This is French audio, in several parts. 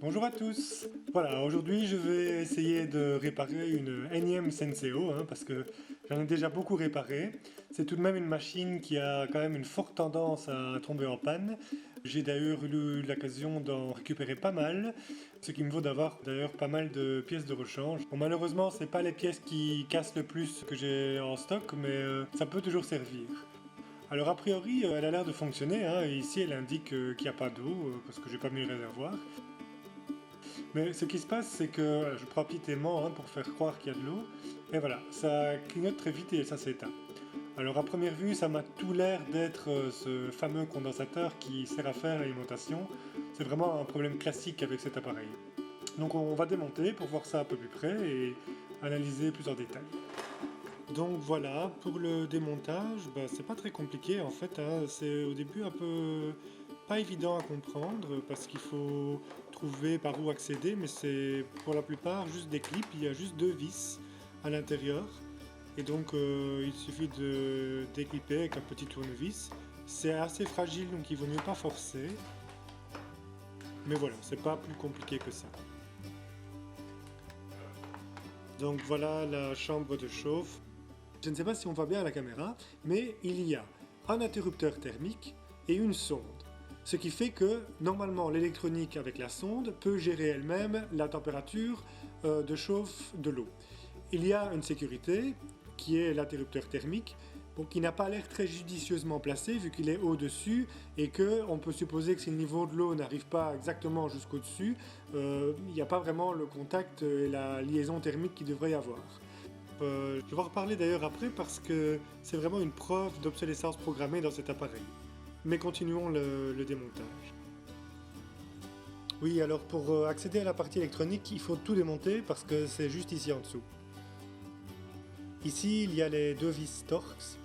Bonjour à tous. Voilà, aujourd'hui je vais essayer de réparer une énième Senseo, parce que j'en ai déjà beaucoup réparé. C'est tout de même une machine qui a quand même une forte tendance à tomber en panne. J'ai d'ailleurs eu l'occasion d'en récupérer pas mal, ce qui me vaut d'avoir d'ailleurs pas mal de pièces de rechange. Bon, malheureusement, c'est pas les pièces qui cassent le plus que j'ai en stock, mais ça peut toujours servir. Alors a priori, elle a l'air de fonctionner, Ici, elle indique qu'il n'y a pas d'eau, parce que j'ai pas mis le réservoir. Mais ce qui se passe, c'est que je prends un petit aimant pour faire croire qu'il y a de l'eau, et voilà, ça clignote très vite et ça s'éteint. Alors à première vue, ça m'a tout l'air d'être ce fameux condensateur qui sert à faire l'alimentation. C'est vraiment un problème classique avec cet appareil. Donc on va démonter pour voir ça un peu plus près et analyser plus en détail. Donc voilà, pour le démontage, c'est pas très compliqué en fait, c'est au début un peu pas évident à comprendre parce qu'il faut trouver par où accéder, mais c'est pour la plupart juste des clips, il y a juste deux vis à l'intérieur et donc il suffit de déclipper avec un petit tournevis. C'est assez fragile donc il vaut mieux pas forcer, mais voilà, c'est pas plus compliqué que ça. Donc voilà la chambre de chauffe. Je ne sais pas si on voit bien à la caméra, mais il y a un interrupteur thermique et une sonde. Ce qui fait que, normalement, l'électronique avec la sonde peut gérer elle-même la température de chauffe de l'eau. Il y a une sécurité, qui est l'interrupteur thermique, qui n'a pas l'air très judicieusement placé vu qu'il est au-dessus et qu'on peut supposer que si le niveau de l'eau n'arrive pas exactement jusqu'au-dessus, il n'y a pas vraiment le contact et la liaison thermique qu'il devrait y avoir. Je vais en reparler d'ailleurs après parce que c'est vraiment une preuve d'obsolescence programmée dans cet appareil. Mais continuons le démontage. Oui, alors pour accéder à la partie électronique, il faut tout démonter parce que c'est juste ici en dessous. Ici, il y a les deux vis Torx.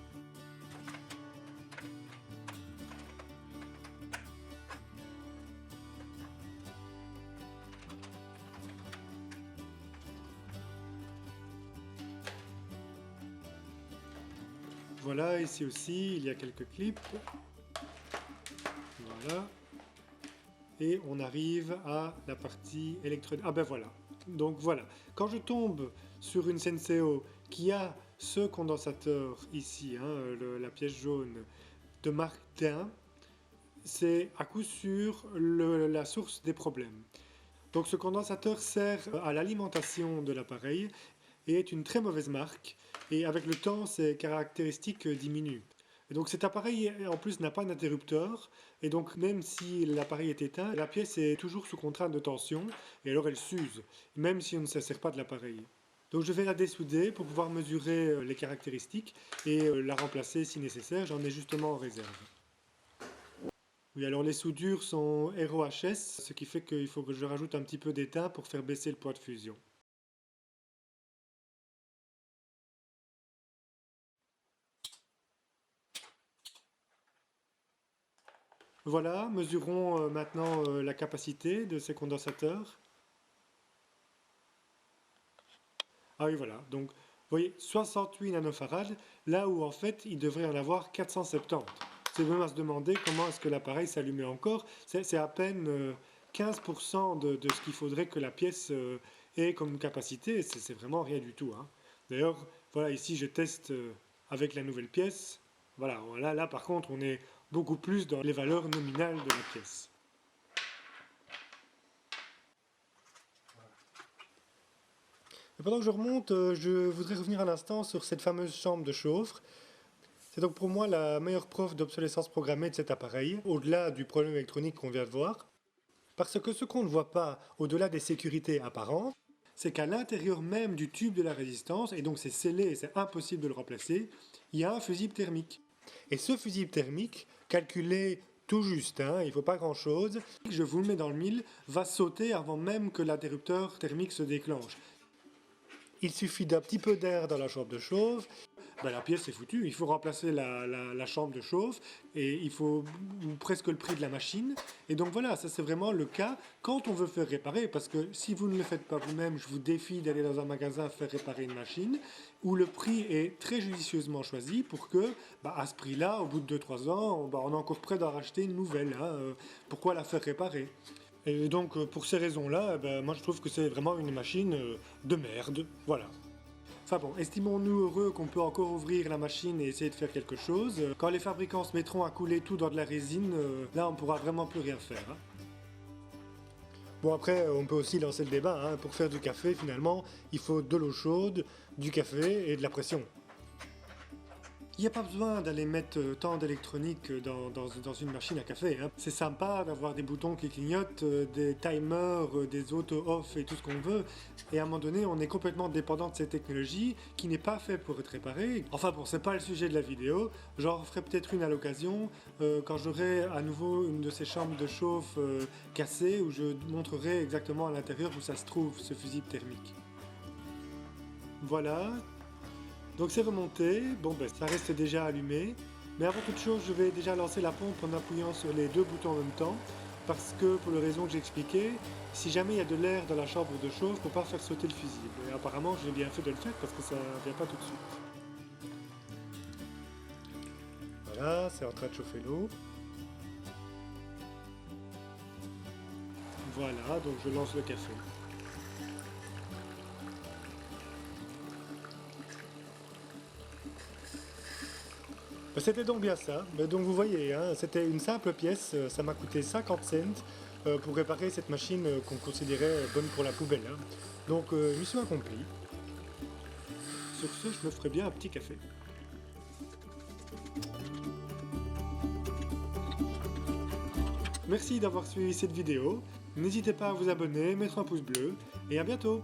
Voilà, ici aussi, il y a quelques clips. Voilà. Et on arrive à la partie électronique. Ah ben voilà. Donc voilà. Quand je tombe sur une Senseo qui a ce condensateur ici, la pièce jaune de marque Tain, c'est à coup sûr la source des problèmes. Donc ce condensateur sert à l'alimentation de l'appareil et est une très mauvaise marque. Et avec le temps, ses caractéristiques diminuent. Et donc cet appareil en plus n'a pas d'interrupteur et donc même si l'appareil est éteint, la pièce est toujours sous contrainte de tension et alors elle s'use, même si on ne se sert pas de l'appareil. Donc je vais la dessouder pour pouvoir mesurer les caractéristiques et la remplacer si nécessaire, j'en ai justement en réserve. Oui, alors les soudures sont ROHS, ce qui fait qu'il faut que je rajoute un petit peu d'étain pour faire baisser le poids de fusion. Voilà, mesurons maintenant la capacité de ces condensateurs. Ah oui, voilà, donc vous voyez 68 nanofarads, là où en fait il devrait en avoir 470. C'est même à se demander comment est-ce que l'appareil s'allumait encore. C'est à peine 15% de ce qu'il faudrait que la pièce ait comme capacité, c'est vraiment rien du tout. D'ailleurs, voilà, ici je teste avec la nouvelle pièce. Voilà, là par contre on est beaucoup plus dans les valeurs nominales de la pièce. Et pendant que je remonte, je voudrais revenir un instant sur cette fameuse chambre de chauffe. C'est donc pour moi la meilleure preuve d'obsolescence programmée de cet appareil, au-delà du problème électronique qu'on vient de voir. Parce que ce qu'on ne voit pas, au-delà des sécurités apparentes, c'est qu'à l'intérieur même du tube de la résistance, et donc c'est scellé et c'est impossible de le remplacer, il y a un fusible thermique. Et ce fusible thermique, calculé tout juste, il ne faut pas grand-chose, je vous le mets dans le mille, va sauter avant même que l'interrupteur thermique se déclenche. Il suffit d'un petit peu d'air dans la chambre de chauffe, la pièce est foutue. Il faut remplacer la chambre de chauffe et il faut presque le prix de la machine. Et donc voilà, ça c'est vraiment le cas quand on veut faire réparer. Parce que si vous ne le faites pas vous-même, je vous défie d'aller dans un magasin faire réparer une machine où le prix est très judicieusement choisi pour que, à ce prix-là, au bout de 2-3 ans, on est encore prêt d'en racheter une nouvelle. Pourquoi la faire réparer? Et donc pour ces raisons-là, moi je trouve que c'est vraiment une machine de merde, voilà. Enfin bon, estimons-nous heureux qu'on peut encore ouvrir la machine et essayer de faire quelque chose. Quand les fabricants se mettront à couler tout dans de la résine, là on pourra vraiment plus rien faire, hein. Bon après, on peut aussi lancer le débat, hein. Pour faire du café finalement, il faut de l'eau chaude, du café et de la pression. Il n'y a pas besoin d'aller mettre tant d'électronique dans une machine à café, hein. C'est sympa d'avoir des boutons qui clignotent, des timers, des auto-off et tout ce qu'on veut. Et à un moment donné, on est complètement dépendant de cette technologie qui n'est pas faite pour être réparée. Enfin bon, c'est pas le sujet de la vidéo. J'en referai peut-être une à l'occasion quand j'aurai à nouveau une de ces chambres de chauffe cassées où je montrerai exactement à l'intérieur où ça se trouve, ce fusible thermique. Voilà. Donc c'est remonté, bon ça reste déjà allumé, mais avant toute chose je vais déjà lancer la pompe en appuyant sur les deux boutons en même temps, parce que pour les raisons que j'ai expliquées, si jamais il y a de l'air dans la chambre de chauffe, il ne faut pas faire sauter le fusible. Et apparemment j'ai bien fait de le faire parce que ça ne vient pas tout de suite. Voilà, c'est en train de chauffer l'eau. Voilà, donc je lance le café. C'était donc bien ça. Donc vous voyez, hein, c'était une simple pièce, ça m'a coûté 50 cents pour réparer cette machine qu'on considérait bonne pour la poubelle, hein. Donc mission accomplie. Sur ce, je me ferai bien un petit café. Merci d'avoir suivi cette vidéo. N'hésitez pas à vous abonner, mettre un pouce bleu et à bientôt.